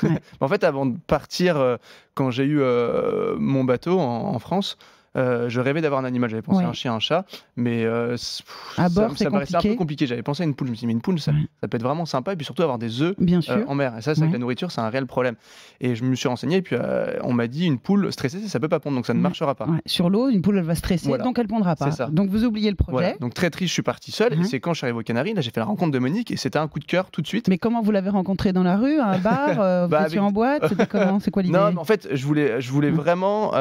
Ouais. En fait, avant de partir, quand j'ai eu mon bateau en France, je rêvais d'avoir un animal. J'avais pensé à un chien, un chat, mais À bord, c'est ça me paraissait un peu compliqué. compliqué. J'avais pensé à une poule. Je me suis dit, mais une poule, ça peut être vraiment sympa, et puis surtout avoir des œufs Bien sûr. en mer. Et ça, c'est vrai que la nourriture, c'est un réel problème. Et je me suis renseigné, et puis on m'a dit, une poule stressée, ça peut pas pondre, donc ça ne marchera pas. Ouais. Sur l'eau, une poule, elle va stresser, Voilà. donc elle pondra pas. C'est ça. Donc vous oubliez le projet. Voilà. Donc très triste, je suis parti seul. Et c'est quand je suis arrivé aux Canaries, là, j'ai fait la rencontre de Monique, et c'était un coup de cœur tout de suite. Mais comment vous l'avez rencontrée, dans la rue, à un bar, vous étiez en boîte, c'était comment, c'est quoi l'idée? Non, mais en fait, je voulais vraiment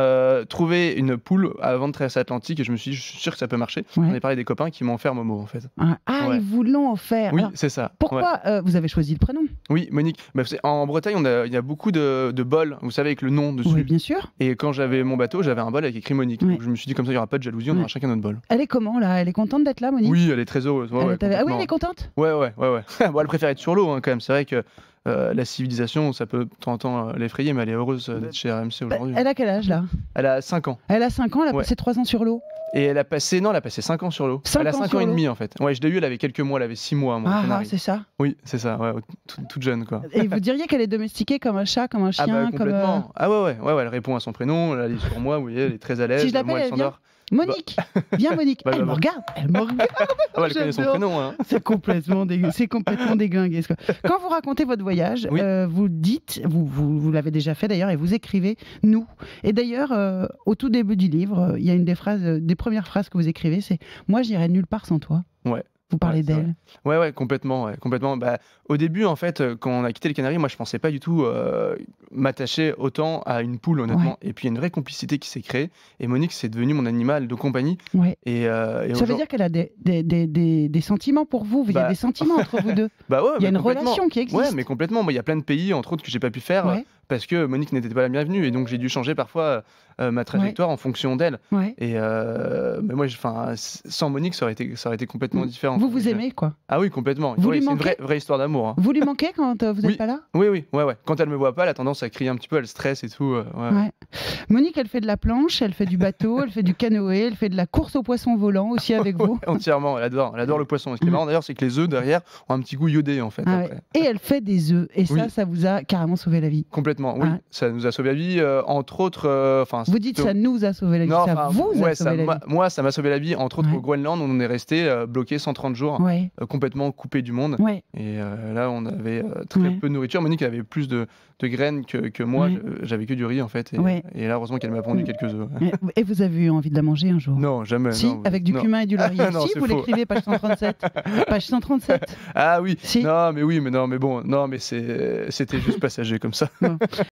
trouver une poule avant de traverser l'Atlantique, et je me suis dit, je suis sûr que ça peut marcher. J'en ai parlé des copains qui m'ont offert Momo, en fait. Ils vous l'ont offert. Oui, Alors, c'est ça. Pourquoi vous avez choisi le prénom? Oui, Monique. Bah, en Bretagne, il y a beaucoup de bols, vous savez, avec le nom dessus. Oui, bien sûr. Et quand j'avais mon bateau, j'avais un bol avec écrit Monique. Donc je me suis dit, comme ça, il n'y aura pas de jalousie, on aura chacun notre bol. Elle est comment, là? Elle est contente d'être là, Monique? Oui, elle est très heureuse. Ah oui, elle est contente? Ouais. Bon, elle préfère être sur l'eau, quand même. C'est vrai que la civilisation, ça peut de temps en temps l'effrayer, mais elle est heureuse d'être chez RMC aujourd'hui. Elle a quel âge, là? Elle a 5 ans. Elle a 5 ans, elle a passé 3 ans sur l'eau. Et elle a passé 5 ans sur l'eau. Elle a 5 ans et demi, en fait. Ouais, je l'ai eu, elle avait quelques mois, elle avait 6 mois. C'est ça? Oui, c'est ça, toute jeune, quoi. Et vous diriez qu'elle est domestiquée comme un chat, comme un chien? Complètement. Ouais, elle répond à son prénom, elle est sur moi, vous voyez, elle est très à l'aise. Si je l'appelle, elle vient. Monique, viens Monique. Elle me regarde, elle connaît son prénom. Hein. C'est complètement déglingué. Quand vous racontez votre voyage, vous dites, vous l'avez déjà fait d'ailleurs, et vous écrivez « nous ». Et d'ailleurs, au tout début du livre, il y a une des premières phrases que vous écrivez, c'est « moi j'irai nulle part sans toi ». Ouais. Vous parlez d'elle. Ouais, complètement. Bah, au début, en fait, quand on a quitté les Canaries, moi, je pensais pas du tout m'attacher autant à une poule, honnêtement. Et puis, il y a une vraie complicité qui s'est créée. Et Monique, c'est devenu mon animal de compagnie. Ouais. Et ça veut dire qu'elle a des sentiments pour vous. Il y a des sentiments entre vous deux. Il y a une relation qui existe. Ouais, mais complètement. Il y a plein de pays, entre autres, que j'ai pas pu faire parce que Monique n'était pas la bienvenue. Et donc, j'ai dû changer parfois ma trajectoire en fonction d'elle. Et mais moi, sans Monique, ça aurait été complètement différent. Vous aimez, quoi? Ah oui, complètement. C'est une vraie histoire d'amour. Hein. Vous lui manquez quand vous n'êtes pas là? Oui. Quand elle me voit pas, elle a tendance à crier un petit peu, elle stresse et tout. Monique, elle fait de la planche, elle fait du bateau, elle fait du canoë, elle fait de la course au poisson volant aussi avec vous. Entièrement, elle adore le poisson. Ce qui est marrant d'ailleurs, c'est que les œufs derrière ont un petit goût iodé, en fait. Et elle fait des œufs. Et ça vous a carrément sauvé la vie. Complètement, oui. Ça nous a sauvé la vie, entre autres. Vous dites ça nous a sauvé la vie. Non, ça vous a sauvé la vie. Moi, ça m'a sauvé la vie, entre autres au Groenland, où on est resté bloqué 130 jours, complètement coupé du monde. Et là, on avait très peu de nourriture. Monique avait plus de graines que moi. J'avais que du riz, en fait. Et là, heureusement qu'elle m'a pondu quelques œufs. Et vous avez eu envie de la manger un jour? Non, jamais. Si, avec du cumin et du laurier. Si, vous l'écrivez, page 137. Page 137. Ah oui. Si. Non, mais bon. Non, mais c'était juste passager comme ça.